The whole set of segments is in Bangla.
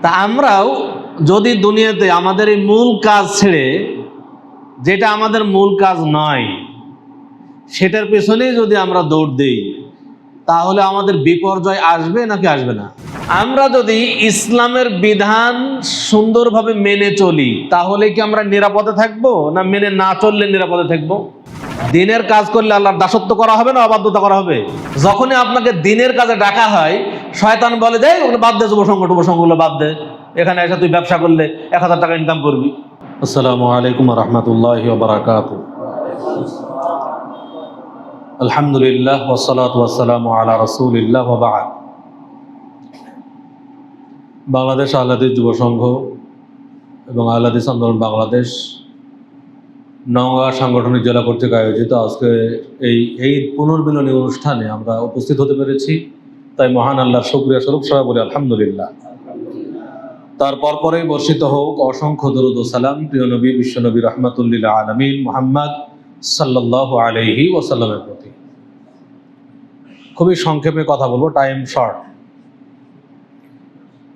তা আমরাও যদি দুনিয়াতে আমাদের এই মূল কাজ ছেড়ে, যেটা আমাদের মূল কাজ নয়, সেটার পেছনেই যদি আমরা দৌড় দিই, তাহলে আমাদের বিপর্যয় আসবে নাকি আসবে না? আমরা যদি ইসলামের বিধান সুন্দরভাবে মেনে চলি, তাহলে কি আমরা নিরাপদে থাকবো, না মেনে না চললে নিরাপদে থাকবো? দিনের কাজ করলে আল্লাহর দাসত্ব করা হবে না অবাধ্যতা করা হবে? যখনই আপনাকে দিনের কাজে ডাকা হয়, শয়তান বলে যে ওগুলো বাদ দে, যুবসংঘগুলো বাদ দে, এখানে এসে তুই ব্যবসা করলে 1000 টাকা ইনকাম করবি। আসসালামু আলাইকুম রহমতুল্লাহি ওয়া বারাকাতুহু। আলহামদুলিল্লাহ ওয়াসসালাতু ওয়াসসালামু আলা রাসূলিল্লাহ ওয়া বা'দ। বাংলাদেশ আহলে হাদিস যুব সংঘ এবং আহলে হাদিস আন্দোলন বাংলাদেশ নওগাঁ সাংগঠনিক জেলা কর্তৃক আয়োজিত আজকে এই পুনর্মিলনী অনুষ্ঠানে আমরা উপস্থিত হতে পেরেছি, তাই মহান আল্লাহর শুকরিয়া স্বরূপ সবাই বলি আলহামদুলিল্লাহ। তারপর পরেই বর্ষিত হোক অসংখ্য দরুদ ও সালাম প্রিয় নবী বিশ্বনবী রাহমাতুল লিল আলামিন মুহাম্মদ সাল্লাল্লাহু আলাইহি ওয়াসাল্লামের প্রতি। খুবই সংক্ষেপে কথা বলবো, টাইম শর্ট।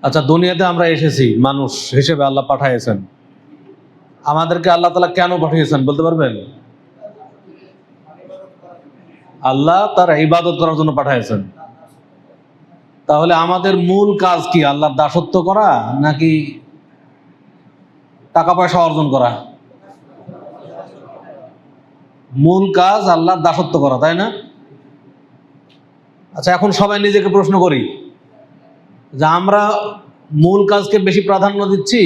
আচ্ছা, দুনিয়াতে আমরা এসেছি মানুষ হিসেবে, আল্লাহ পাঠিয়েছেন। আমাদেরকে আল্লাহ তাআলা কেন পাঠিয়েছেন বলতে পারবেন? আল্লাহ তার ইবাদত করার জন্য পাঠিয়েছেন। তাহলে আমাদের মূল কাজ কি? আল্লাহর দাসত্ব করা নাকি টাকা পয়সা অর্জন করা? মূল কাজ আল্লাহর দাসত্ব করা, তাই না? আচ্ছা, এখন সবাই নিজেকে প্রশ্ন করি যে আমরা মূল কাজকে বেশি প্রাধান্য দিচ্ছি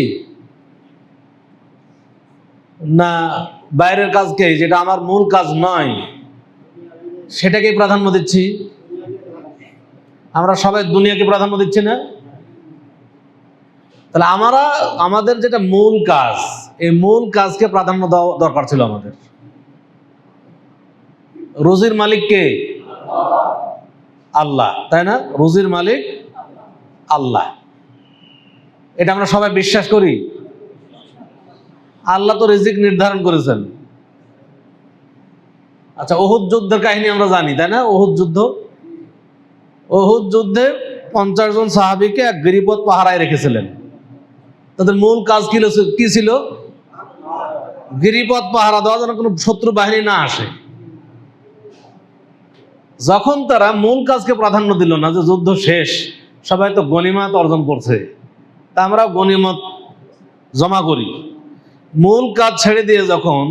না বাইরের কাজকে, যেটা আমার মূল কাজ নয় সেটাকেই প্রাধান্য দিচ্ছি? আমরা সবাই দুনিয়াকে প্রাধান্য দিচ্ছি না? তাহলে আমাদের যেটা মূল কাজ, এই মূল কাজকে প্রাধান্য দেওয়া দরকার ছিল আমাদের। রুজির মালিক কে? আল্লাহ, তাই না? রুজির মালিক আল্লাহ, এটা আমরা সবাই বিশ্বাস করি। আল্লাহ তো রিজিক নির্ধারণ করেছেন। আচ্ছা, উহুদ যুদ্ধের কাহিনী আমরা জানি, তাই না? উহুদ যুদ্ধে 50 জন সাহাবীকে এক গিরিপথ পাহারায় রেখেছিলেন। তাদের মূল কাজ কি ছিল? গিরিপথ পাহারা দেওয়া, যেন কোনো শত্রু বাহিনী না আসে। যখন তারা মূল কাজকে প্রাধান্য দিল না, যে যুদ্ধ শেষ, সবাই তো গনিমত অর্জন করছে, তা আমরা গনিমত জমা করি, মূল কাজ ছেড়ে দিয়ে যখন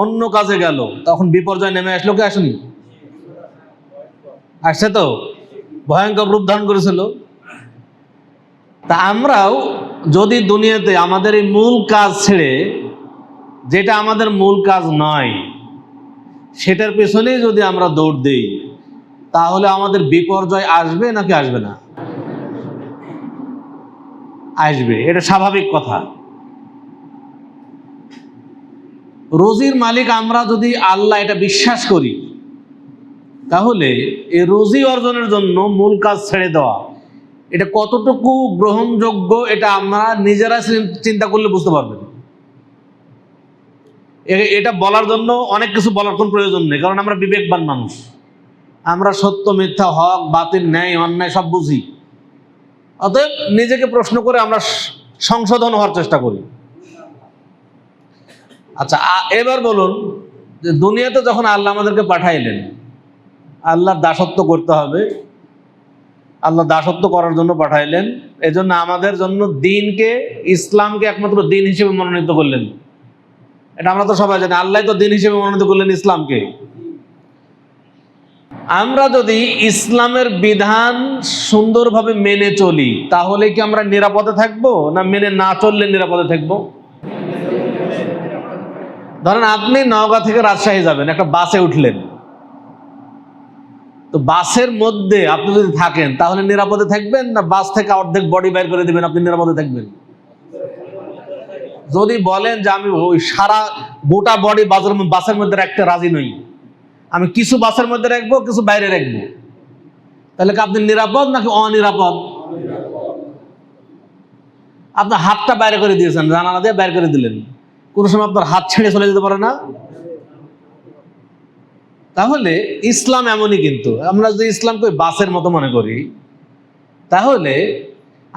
অন্য কাজে গেল, তখন বিপর্যয় নেমে আসলো কি আসেনি? আসছে তো, ভয়ঙ্কর রূপ ধারণ করেছিল। তা আমরাও যদি দুনিয়াতে আমাদের এই মূল কাজ ছেড়ে, যেটা আমাদের মূল কাজ নয়, সেটার পেছনেই যদি আমরা দৌড় দিই, তাহলে আমাদের বিপর্যয় আসবে নাকি আসবে না? আসবে, এটা স্বাভাবিক কথা। রুজির মালিক আমরা যদি আল্লাহ এটা বিশ্বাস করি, তাহলে এই রুজি অর্জনের জন্য মূল কাজ ছেড়ে দেওয়া, এটা কতটুকু গ্রহণযোগ্য, এটা আমরা নিজেরা চিন্তা করলে বুঝতে পারবেন। এটা বলার জন্য অনেক কিছু বলার কোন প্রয়োজন নেই, কারণ আমরা বিবেকবান মানুষ। আমরা সত্য মিথ্যা, হক বাতিল, ন্যায় অন্যায় সব বুঝি। অতএব নিজেকে প্রশ্ন করে আমরা সংশোধন হওয়ার চেষ্টা করি। আচ্ছা, এবার বলুন যে দুনিয়াতে যখন আল্লাহ আমাদেরকে পাঠাইলেন, আল্লাহর দাসত্ব করতে হবে, আল্লাহ দাসত্ব করার জন্য পাঠাইলেন। এজন্য আমাদের জন্য দিনকে, ইসলামকে একমাত্র দিন হিসেবে মনোনীত করলেন। এটা আমরা তো সবাই জানি, আল্লাহ তো দিন হিসেবে মনোনীত করলেন ইসলামকে। আমরা যদি ইসলামের বিধান সুন্দরভাবে মেনে চলি, তাহলে কি আমরা নিরাপদে থাকবো, না মেনে না চললে নিরাপদে থাকবো? ধরেন আপনি নওগাঁ থেকে রাজশাহী যাবেন, একটা বাসে উঠলেন, তো বাসের মধ্যে আপনি যদি থাকেন, তাহলে নিরাপদে থাকবেন, না বাস থেকে অর্ধেক বডি বাইর করে দিবেন আপনি নিরাপদে থাকবেন? যদি বলেন যে আমি ওই সারা গোটা বডি বাসের মধ্যে রাখতে রাজি নই, আমি কিছু বাসের মধ্যে রাখবো, কিছু বাইরে রাখবো, তাহলে কি আপনি নিরাপদ নাকি অনিরাপদ? আপনার হাতটা বাইরে করে দিয়েছেন, জানালা দিয়ে বাইরে করে দিলেন, কোনো সময় আপনার হাত ছেড়ে চলে যেতে পারে না? তাহলে ইসলাম এমনই। কিন্তু আমরা যদি ইসলামকে বাসের মতো মনে করি, তাহলে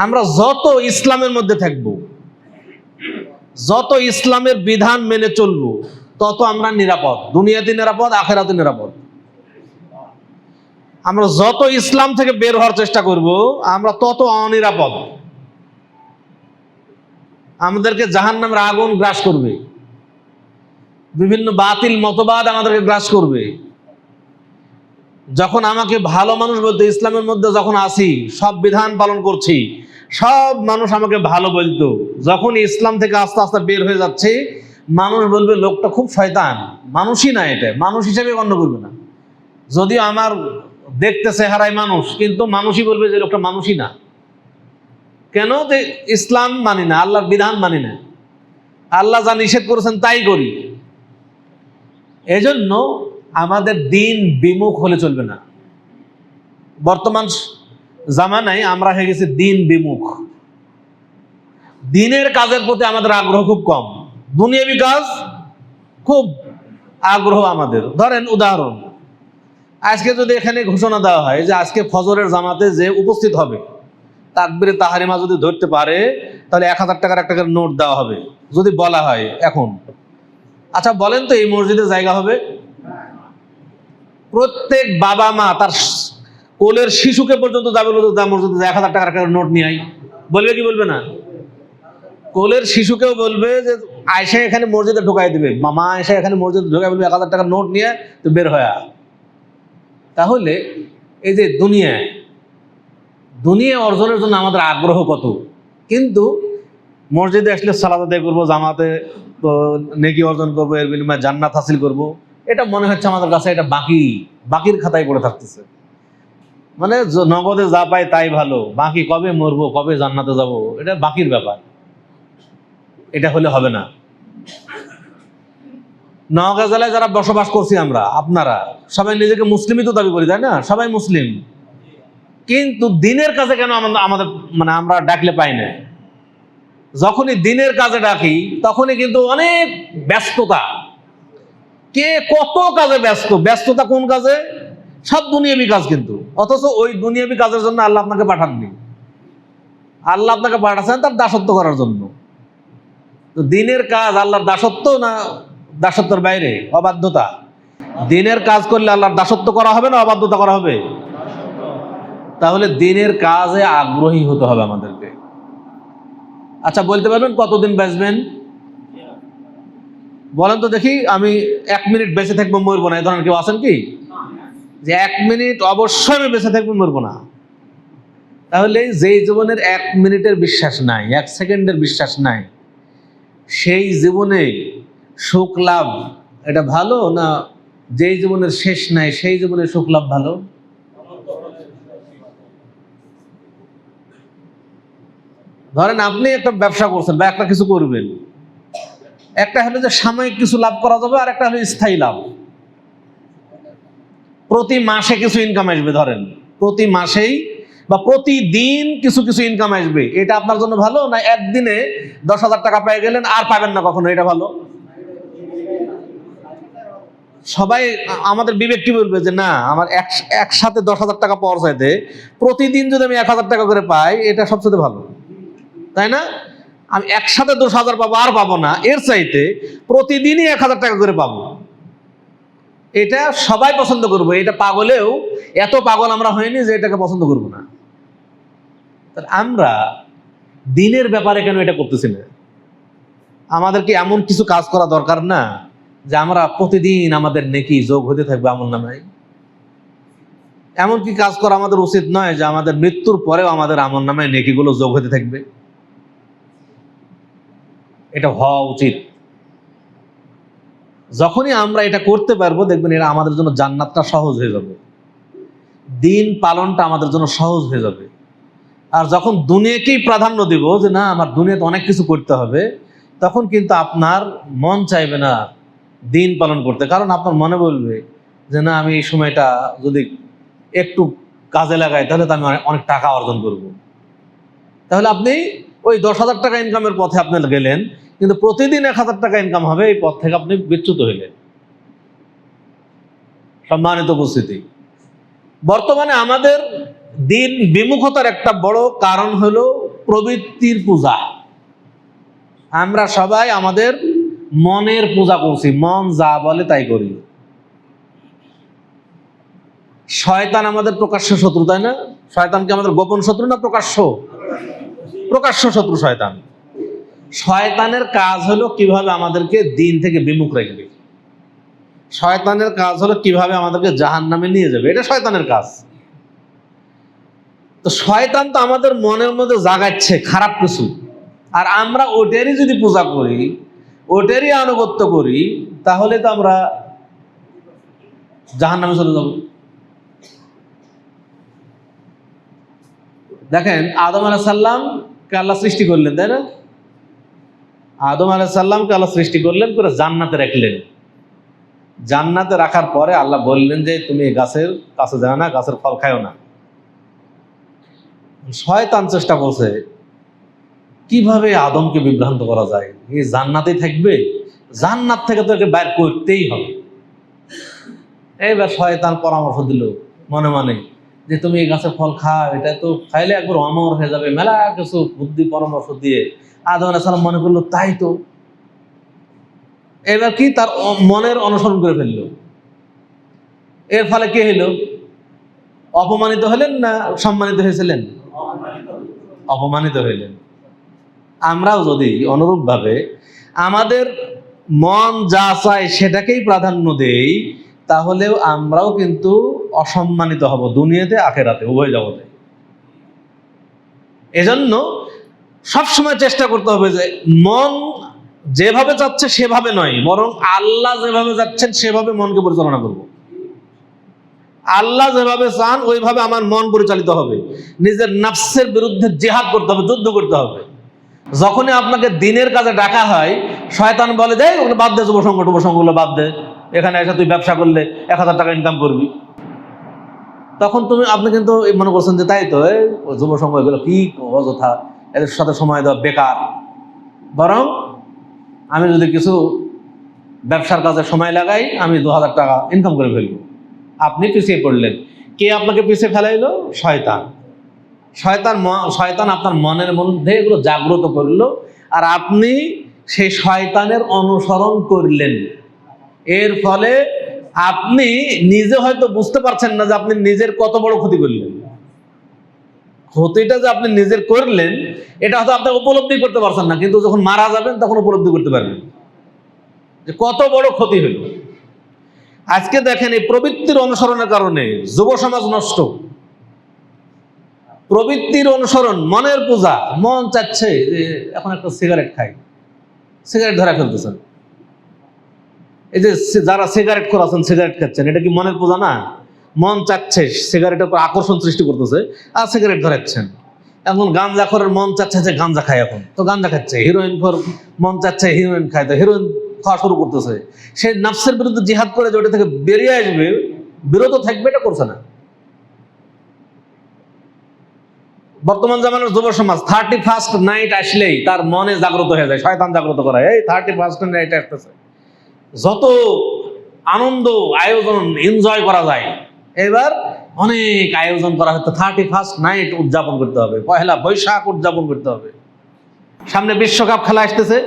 আমরা যত ইসলামের মধ্যে থাকব, যত ইসলামের বিধান মেনে চলব, তত আমরা নিরাপদ, দুনিয়াতে নিরাপদ, আখেরাতে নিরাপদ। আমরা যত ইসলাম থেকে বের হওয়ার চেষ্টা করব, আমরা তত অনিরাপদ। আমাদেরকে জাহান্নামের আগুন গ্রাস করবে, বিভিন্ন বাতিল মতবাদ আমাদেরকে গ্রাস করবে। যখন আমাকে ভালো মানুষ বলতো, ইসলামের মধ্যে যখন আসি, সব বিধান পালন করছি, সব মানুষ আমাকে ভালো বলতো। যখন ইসলাম থেকে আস্তে আস্তে বের হয়ে যাচ্ছে, মানুষ বলবে লোকটা খুব শয়তান, মানুষই না, এটা মানুষ হিসেবে গণ্য করবে না। যদিও আমার দেখতে চেহারায় মানুষ, কিন্তু মানুষই বলবে যে লোকটা মানুষই না। কেন? যে ইসলাম মানি না, আল্লাহর বিধান মানি না, আল্লাহ যা নিষেধ করেছেন তাই করি। এজন্য আমাদের দিন বিমুখ হলে চলবে না। বর্তমান জামানায় আমরা হয়ে গেছি দিন বিমুখ। দিনের কাজের প্রতি আমাদের আগ্রহ খুব কম, দুনিয়াবি কাজ খুব আগ্রহ আমাদের। ধরেন উদাহরণ, আজকে যদি এখানে ঘোষণা দেওয়া হয় যে আজকে ফজরের জামাতে যে উপস্থিত হবে, তাকবীরে তাহরিমা যদি ধরতে পারে, তাহলে 1000 টাকার একটা করে নোট দেওয়া হবে, যদি বলা হয় এখন। আচ্ছা বলেন তো, এই মসজিদে জায়গা হবে? প্রত্যেক বাবা মা তার কোলের শিশুকে পর্যন্ত যাবে মসজিদে 1000 টাকার একটা নোট নিয়ে আই, বলবে কি বলবে না? কোলের শিশুকেও বলবে যে আয়সা এখানে মসজিদে ঢুকাই দিবে, মা আয়সা এখানে মসজিদে ঢুকাই, বলবে 1000 টাকার নোট নিয়ে তো বের হয়ে। তাহলে এই যে দুনিয়া অর্জনের জন্য আমাদের আগ্রহ কত, কিন্তু মসজিদে আসলে সালাত আদায় করবো, জামাতে তো নেকি অর্জন করবো, এর বিনিময়ে জান্নাত হাসিল করব, এটা মনে হচ্ছে আমাদের কাছে এটা বাকির খাতায় পড়ে থাকতেছে। মানে নগদে যা পাই তাই ভালো, বাকি কবে মরবো, কবে জান্নাতে যাব, এটা বাকির ব্যাপার। এটা হলে হবে না। নওগাঁ জেলায় যারা বসবাস করছি আমরা, আপনারা সবাই নিজেকে মুসলিমই তো দাবি করি, তাই না? সবাই মুসলিম, কিন্তু দিনের কাজে কেন আমাদের মানে আমরা ডাকলে পাই না? যখনই দিনের কাজে ডাকি তখনই কিন্তু অনেক ব্যস্ততা, কে কত কাজে ব্যস্ততা কোন কাজে? সব দুনিয়াবি কাজ, কিন্তু অথচ ওই দুনিয়াবি কাজের জন্য আল্লাহ আপনাকে পাঠাননি। আল্লাহ আপনাকে পাঠাচ্ছেন তার দাসত্ব করার জন্য। তো দিনের কাজ আল্লাহর দাসত্ব না দাসত্বের বাইরে? অবাধ্যতা। দিনের কাজ করলে আল্লাহর দাসত্ব করা হবে না অবাধ্যতা করা হবে? তাহলে দিনের কাজে আগ্রহী হতে হবে আমাদেরকে। আচ্ছা বলতে পারবেন কতদিন বাঁচবেন? বলেন তো দেখি, আমি 1 মিনিট বেঁচে থাকবো, মরবো না, এই ধরনের কেউ আছেন কি? যে 1 মিনিট অবশ্যই আমি বেঁচে থাকবো, মরবো না। তাহলে যেই জীবনের 1 মিনিটের বিশ্বাস নাই, 1 সেকেন্ডের বিশ্বাস নাই, সেই জীবনে সুখ লাভ এটা ভালো, না যেই জীবনের শেষ নাই সেই জীবনে সুখ লাভ ভালো? ধরেন আপনি একটা ব্যবসা করছেন বা একটা কিছু করবেন, একটা হলো যে সাময়িক কিছু লাভ করা যাবে, আর একটা হলো স্থায়ী লাভ। প্রতি মাসে কিছু ইনকাম আসবে, ধরেন প্রতি মাসেই বা প্রতিদিন কিছু কিছু ইনকাম আসবে, এটা আপনার জন্য ভালো, না একদিনে 10,000 টাকা পেয়ে গেলেন আর পাবেন না কখনো, এটা ভালো? সবাই আমাদের বিবেক কি বলবে যে না, আমার একসাথে 10,000 টাকা পাওয়ার চাইতে প্রতিদিন যদি আমি 1,000 টাকা করে পাই, এটা সবচেয়ে ভালো, তাই না? আমি একসাথে 10,000 পাবো আর পাবো না, এর চাইতে প্রতিদিনই 1,000 টাকা করে পাবো, এটা সবাই পছন্দ করবো। এটা পাগলেও এত পাগল আমরা হয়নি যে এটাকে পছন্দ করবো না। আমরা দিনের ব্যাপারে কেন এটা করতেছি না? আমাদের কি এমন কিছু কাজ করা দরকার না যে আমরা প্রতিদিন আমাদের নেকি যোগ হতে থাকবে আমলনামায়? এমন কি কাজ করা আমাদের উচিত নয় যে আমাদের মৃত্যুর পরেও আমাদের আমলনামায় নেকিগুলো যোগ হতে থাকবে? এটা হওয়া উচিত। যখনই আমরা এটা করতে পারবো, দেখবেন এটা আমাদের জন্য জান্নাতটা সহজ হয়ে যাবে, দিন পালনটা আমাদের জন্য সহজ হয়ে যাবে। আর যখন দুনিয়াকেই প্রাধান্য দিব যে না আমার দুনিয়াতে অনেক কিছু করতে হবে, তখন কিন্তু আপনার মন চাইবে না দিন পালন করতে, কারণ আপনার মনে বলবে যে না আমি এই সময়টা যদি একটু কাজে লাগাই তাহলে তো আমি অনেক টাকা অর্জন করব। তাহলে আপনি ওই 10,000 টাকা ইনকামের পথে আপনি গেলেন, কিন্তু প্রতিদিন 1,000 টাকা ইনকাম হবে, এই পথ থেকে আপনি বিচ্যুত হইলেন। সম্মানিত উপস্থিতি, বর্তমানে আমাদের দিন বিমুখতার একটা বড় কারণ হলো প্রবৃত্তির পূজা। আমরা সবাই আমাদের মনের পূজা করছি, মন যা বলে তাই করি। শয়তান আমাদের প্রকাশ্য শত্রু, তাই না? শয়তান কি আমাদের গোপন শত্রু না প্রকাশ্য? প্রকাশ্য শত্রু শয়তান। শয়তানের কাজ হলো কিভাবে আমাদেরকে দিন থেকে বিমুখ রাখবে। শয়তানের কাজ হলো কিভাবে আমাদেরকে জাহান্নামে নিয়ে যাবে, এটা শয়তানের কাজ। তো শয়তান তো আমাদের মনের মধ্যে জাগাচ্ছে খারাপ কিছু, আর আমরা ওটারই যদি পূজা করি, ওটারই আনুগত্য করি, তাহলে তো আমরা জাহান্নামে চলে যাব। দেখেন, আদম আলাইহিস সালামকে আল্লাহ সৃষ্টি করলেন, তাই না? আদম আলাইহিস সালামকে আল্লাহ সৃষ্টি করলেন, করে জান্নাতে রাখলেন। জান্নাতে রাখার পরে আল্লাহ বললেন যে তুমি গাছের কাছে যাও না, গাছের ফল খাও না। শয়তান চেষ্টা করছে কিভাবে আদমকে বিভ্রান্ত করা যায়, এই জান্নাতেই থাকবে, জান্নাত থেকে তো একে বাইর করতেই হবে। এইবার শয়তান পরামর্শ দিল মনে মনে যে তুমি এই গাছের ফল খাও, এটা তো খাইলে একবার অমর হয়ে যাবে, মেলা কিছু বুদ্ধি পরামর্শ দিয়ে আদম আলাইহিস সালাম মনে করলো তাই তো। এবার কি তার মনের অনুসরণ করে ফেললো। এর ফলে কি হইল? অপমানিত হলেন না সম্মানিত হয়েছিলেন? অপমানিত হইলেন। আমরাও যদি অনুরূপভাবে আমাদের মন যা চায় সেটাকেই প্রাধান্য দেই, তাহলেও আমরাও কিন্তু অসম্মানিত হব দুনিয়াতে আখেরাতে, উভয় জগতে। এজন্য সবসময় চেষ্টা করতে হবে যে মন যেভাবে চাচ্ছে সেভাবে নয়, বরং আল্লাহ যেভাবে যাচ্ছেন সেভাবে মনকে পরিচালনা করব। আল্লাহ যেভাবে চান ওইভাবে আমার মন পরিচালিত হবে। নিজের নফসের বিরুদ্ধে জিহাদ করতে হবে, যুদ্ধ করতে হবে। যখনই আপনাকে দিনের কাজে ডাকা হয়, শয়তান বলে যে ওগুলো বাদ দে, যুবসংঘগুলো বাদ দে, এখানে এসে তুই ব্যবসা করলে 1000 টাকা ইনকাম করবি। তখন আপনি কিন্তু মনে করছেন যে তাই তো, যুবসংঘ এগুলো কি অযথা, এদের সাথে সময় দেওয়া বেকার। বরং আমি যদি কিছু ব্যবসার কাজে সময় লাগাই, আমি 2000 টাকা ইনকাম করে ফেলবো। আপনি পিছিয়ে পড়লেন। কে আপনাকে পিছিয়ে ফেলাইলো? শয়তান। শয়তান আপনার মনের মধ্যে এগুলো জাগ্রত করলো, আর আপনি সেই শয়তানের অনুসরণ করলেন। এর ফলে আপনি নিজে হয়তো বুঝতে পারছেন না যে আপনি নিজের কত বড় ক্ষতি করলেন। ক্ষতিটা যে আপনি নিজের করলেন এটা হয়তো আপনি উপলব্ধি করতে পারছেন না, কিন্তু যখন মারা যাবেন তখন উপলব্ধি করতে পারবেন যে কত বড় ক্ষতি হইল। আজকে দেখেন, এই প্রবৃত্তির অনুসরণের কারণে যুব সমাজ নষ্ট। প্রবৃত্তির অনুসরণ, মনের পূজা। মন চাচ্ছে যে এখন একটা সিগারেট খাই, সিগারেট ধরা ফেলতেছেন। এই যে যারা সিগারেট করাচ্ছেন, সিগারেট খাচ্ছেন, এটা কি মনের পূজা না? মন চাচ্ছে, সিগারেটের উপর আকর্ষণ সৃষ্টি করতেছে আর সিগারেট ধরাচ্ছেন। এখন গাঁজাখোরের মন চাচ্ছে যে গাঁজা খায়, এখন তো গাঁজা খাচ্ছে। হিরোইন খোর মন চাচ্ছে হিরোইন খায়, তো হিরোইন খাওয়া শুরু করতেছে। সে নফসের বিরুদ্ধে জিহাদ করে যে ওটা থেকে বেরিয়ে আসবে, বিরত থাকবে, এটা করছে না। বর্তমান জামানার যুব সমাজ 31st নাইট আসলেই তার মনে জাগ্রত হয়ে যায়, শয়তান জাগ্রত করা, এই 31st নাইট আসতেছে, যত আনন্দ আয়োজন এনজয় করা যায়। এবার অনেক আয়োজন করা হচ্ছে, 31st নাইট উদযাপন করতে হবে, পহেলা বৈশাখ উদযাপন করতে হবে, সামনে বিশ্বকাপ খেলা আসতেছে।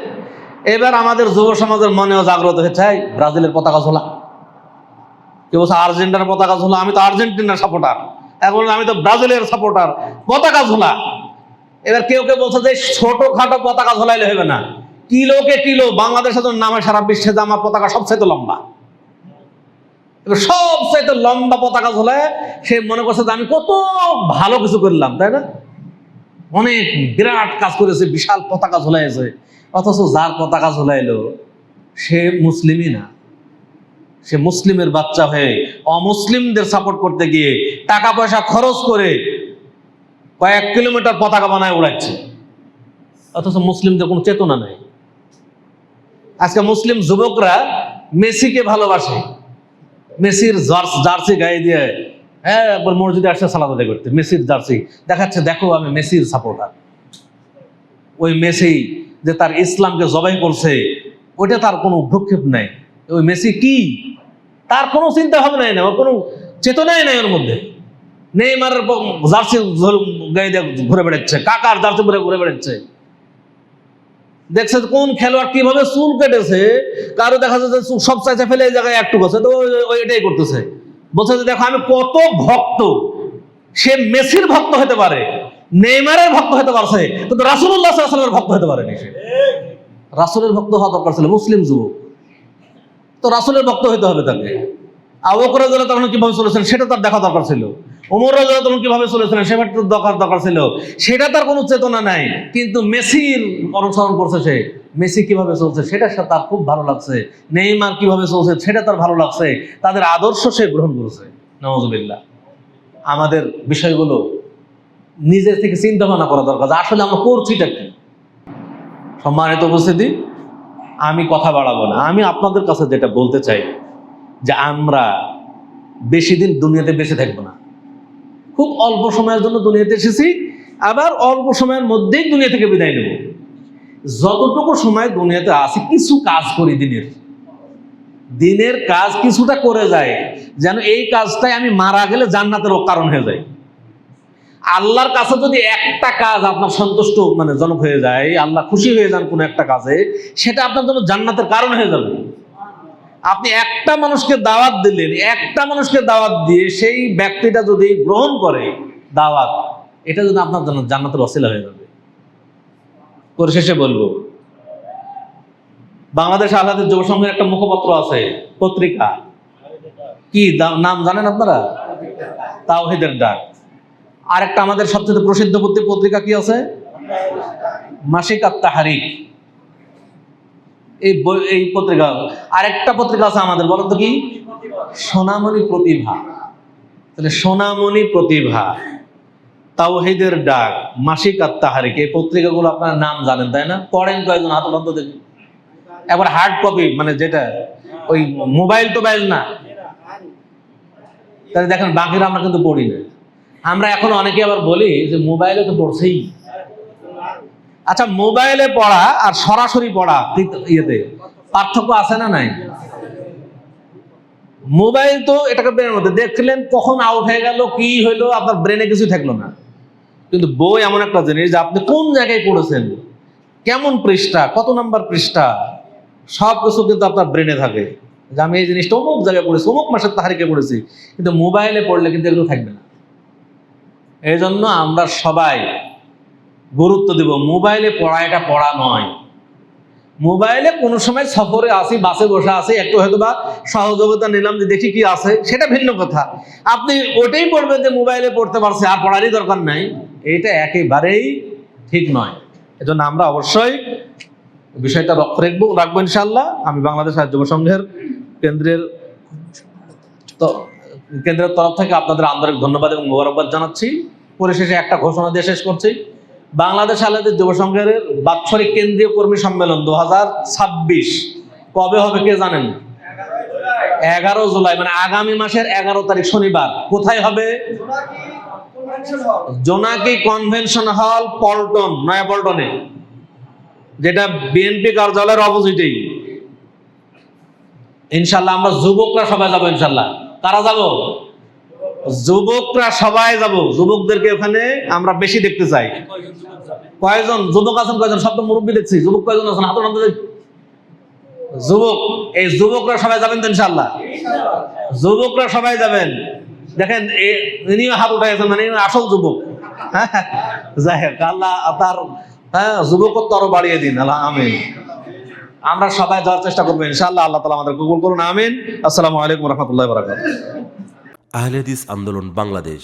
এবার আমাদের যুব সমাজের মনেও জাগ্রত হয়েছে, ব্রাজিলের পতাকা ঝোলা, কেউ বলছে আর্জেন্টিনার পতাকা ঝোলা, আমি তো আর্জেন্টিনার সাপোর্টার, এখন আমি তো ব্রাজিলের সাপোর্টার, পতাকা ঝোলা। এবার কেউ কেউ বলছে যে ছোটখাটো পতাকা ঝোলাইলে হবে না, কিলোকে কিলো বাংলাদেশের নামে সারা বিশ্বে যে আমার পতাকা সবচেয়ে লম্বা, এবার সবচেয়ে লম্বা পতাকা ঝোলায় সে মনে করছে যে আমি কত ভালো কিছু করলাম, তাই না? অনেক বিরাট কাজ করেছে, বিশাল পতাকা ঝোলাইছে। অথচ যার পতাকা ঝোলাইলো সে মুসলিমই না, সে মুসলিমের বাচ্চা হয়ে অমুসলিমদের সাপোর্ট করতে গিয়ে টাকা পয়সা খরচ করে কয়েক কিলোমিটার পতাকা বানায় উড়াচ্ছে। অথচ মুসলিমদের কোনো চেতনা নাই। আজকে মুসলিম যুবকরা মেসিকে ভালোবাসে, মেসির জার্সি গায়ে দিয়ে একবার মসজিদে আসছে সালাত আদায় করতে, মেসির জার্সি দেখাচ্ছে, দেখো আমি মেসির সাপোর্টার। ওই মেসি যে তার ইসলামকে জবাই করছে, ওইটা তার কোনো ভ্রুক্ষেপ নাই। ওই মেসি কি, তার কোনো চিন্তা ভাবনাই নাই, ওর কোনো চেতনাই নাই ওর মধ্যে। নেইমারের জার্সি গায়ে দিয়ে ঘুরে বেড়াচ্ছে, কাকার জার্সি পরে ঘুরে বেড়াচ্ছে। দেখছে কোন খেলোয়াড় কিভাবে চুল কেটেছে, কারো দেখা যাচ্ছে সব চাইছে ফেলে এই জায়গায় একটু করছে, তো এটাই করতেছে। বলছে যে দেখো আমি কত ভক্ত, সে মেসির ভক্ত হতে পারে, নেইমারের ভক্ত হতে পারছে, কিন্তু রাসূলুল্লাহ সাল্লাল্লাহু আলাইহি ওয়াসাল্লামের ভক্ত হতে পারেনি। সে রাসূলের ভক্ত হওয়া দরকার ছিল, মুসলিম যুবক তো রাসূলের ভক্ত হতে হবে তাকে। আবু বকর রাদিয়াল্লাহু তাআলা কিভাবে চলেছেন সেটা তার দেখা দরকার ছিল, ওমর রাদিয়াল্লাহু তাআলা কিভাবে চলেছিলেন সেটা তার দরকার ছিল, সেটা তার কোনো চেতনা নাই। কিন্তু মেসির অনুসরণ করছে সে, মেসি কিভাবে চলছে সেটা তার খুব ভালো লাগছে, নেইমার কিভাবে চলছে সেটা তার ভালো লাগছে, তাদের আদর্শ সে গ্রহণ করেছে। নাউযুবিল্লাহ। আমাদের বিষয়গুলো নিজের থেকে চিন্তা ভাবনা করা দরকার যে আসলে আমরা করছিটা কি। সম্মানিত উপস্থিতি, আমি কথা বাড়াবো না, আমি আপনাদের কাছে যেটা বলতে চাই যে আমরা বেশি দিন দুনিয়াতে বেঁচে থাকবো না। খুব অল্প সময়ের জন্য দুনিয়াতে এসেছি, আবার অল্প সময়ের মধ্যেই দুনিয়া থেকে বিদায় নেব। যতটুকু সময় দুনিয়াতে আছি কিছু কাজ করি, দিনের কাজ কিছুটা করে যায়, যেন এই কাজটাই আমি মারা গেলে জান্নাতের কারণ হয়ে যায়। আল্লাহর কাছে যদি একটা কাজ আপনার সন্তুষ্ট মানে জনক হয়ে যায়, আল্লাহ খুশি হয়ে যান কোনো একটা কাজে, সেটা আপনার জন্য জান্নাতের কারণ হয়ে যাবে। আপনি একটা মানুষকে দাওয়াত দিলেন, একটা মানুষকে দাওয়াত দিয়ে সেই ব্যক্তিটা যদি গ্রহণ করে দাওয়াত, এটা যদি আপনার জন্য জান্নাতের ওসিলা হয়ে যাবে। পরিশেষে বলবো, বাংলাদেশ আহলাদের যুব সংঘের একটা মুখপত্র আছে, পত্রিকা, কি নাম জানেন আপনারা? তাওহীদের ডাক। আরেকটা আমাদের সবচেয়ে প্রসিদ্ধ পত্রিকা কি আছে? মাসিক আত-তাহরিক। এই পত্রিকা। আরেকটা পত্রিকা আছে আমাদের, বলেন তো কি? সোনামণি প্রতিভা। তাহলে সোনামণি প্রতিভা, তাওহীদের ডাক, মাসিক আত-তাহরিক, এই পত্রিকাগুলো আপনারা নাম জানেন তাই না? পড়েন কয়েকজন? হাত বন্ধ দেখি। একবার হার্ড কপি, মানে যেটা ওই মোবাইল টোবাইল না। তাহলে দেখেন বাকিরা আমরা কিন্তু পড়ি না। আমরা এখন অনেকে আবার বলি যে মোবাইলে তো পড়ছেই। আচ্ছা, মোবাইলে পড়া আর সরাসরি পড়া ইয়েতে পার্থক্য আছে না নাই? মোবাইল তো এটাকে ব্রেনের মধ্যে দেখলেন, কখন আউট হয়ে গেল, কি হইলো, আপনার ব্রেনে কিছু থাকলো না। কিন্তু বই এমন একটা জিনিস যে আপনি কোন জায়গায় পড়েছেন, কেমন পৃষ্ঠা, কত নাম্বার পৃষ্ঠা, সব কিছু কিন্তু আপনার ব্রেনে থাকে, যে আমি এই জিনিসটা অমুক জায়গায় পড়েছি, অমুক মাসের তারিখে পড়েছি। কিন্তু মোবাইলে পড়লে কিন্তু এগুলো থাকবে না। এই জন্য আমরা সবাই গুরুত্ব দিব, মোবাইলে পড়া এটা পড়া নয়। মোবাইলে কোনো সময় সফরে আসি, বাসে বসে আসি, একটু হয়তো বা সহযোগিতা নিলাম যে দেখি কি আছে, সেটা ভিন্ন কথা। আপনি ওটাই পড়বেন যে মোবাইলে পড়তে পারছে আর পড়ারই দরকার নাই, এটা একেবারেই ঠিক নয়। এজন্য আমরা অবশ্যই বিষয়টা লক্ষ্য রাখবো ইনশাআল্লাহ। আমি বাংলাদেশ যুব সংঘের কেন্দ্রের তরফ থেকে আপনাদের আন্তরিক ধন্যবাদ এবং মোবারকবাদ জানাচ্ছি। পরিশেষে একটা ঘোষণা দিয়ে শেষ করছি। বাংলাদেশ আহলাদিস যুব সংঘের বাৎসরিক কেন্দ্রীয় কর্মী সম্মেলন 2026 কবে হবে কে জানেন? 11 জুলাই, মানে আগামী মাসের 11 তারিখ শনিবার। কোথায় হবে? জোনাকি কনভেনশন হল, পল্টন, নয়া পল্টনে, যেটা বিএনপি কার্যালয়ের অপোজিটেই। ইনশাল্লাহ আমরা যুবকরা সবাই যাবো ইনশাল্লাহ। কারা যাবো? যুবকরা সবাই যাব। যুবকদেরকে ওখানে আমরা বেশি দেখতে চাই। কয়জন যুবক আছেন? কয়জন? সব তো মুরব্বী দেখছি। যুবক কয়জন আছেন? হাত নামতে দেখি। যুবক, এই যুবকরা সবাই যাবেন তো ইনশাআল্লাহ? যুবকরা সবাই যাবেন। দেখেন ইনিও হাত উঠাইছেন, মানে আসল যুবক। যাই হোক, আল্লাহ তার যুবকত্ব আরো বাড়িয়ে দিন। আল্লাহ আমিন। আমরা সবাই যাওয়ার চেষ্টা করবো ইনশাআল্লাহ। আল্লাহ তাআলা আমাদের কবুল করুন, আমিন। আসসালামু আলাইকুম ওয়া রাহমাতুল্লাহি ওয়া বারাকাতুহু। আহলে হাদিস আন্দোলন বাংলাদেশ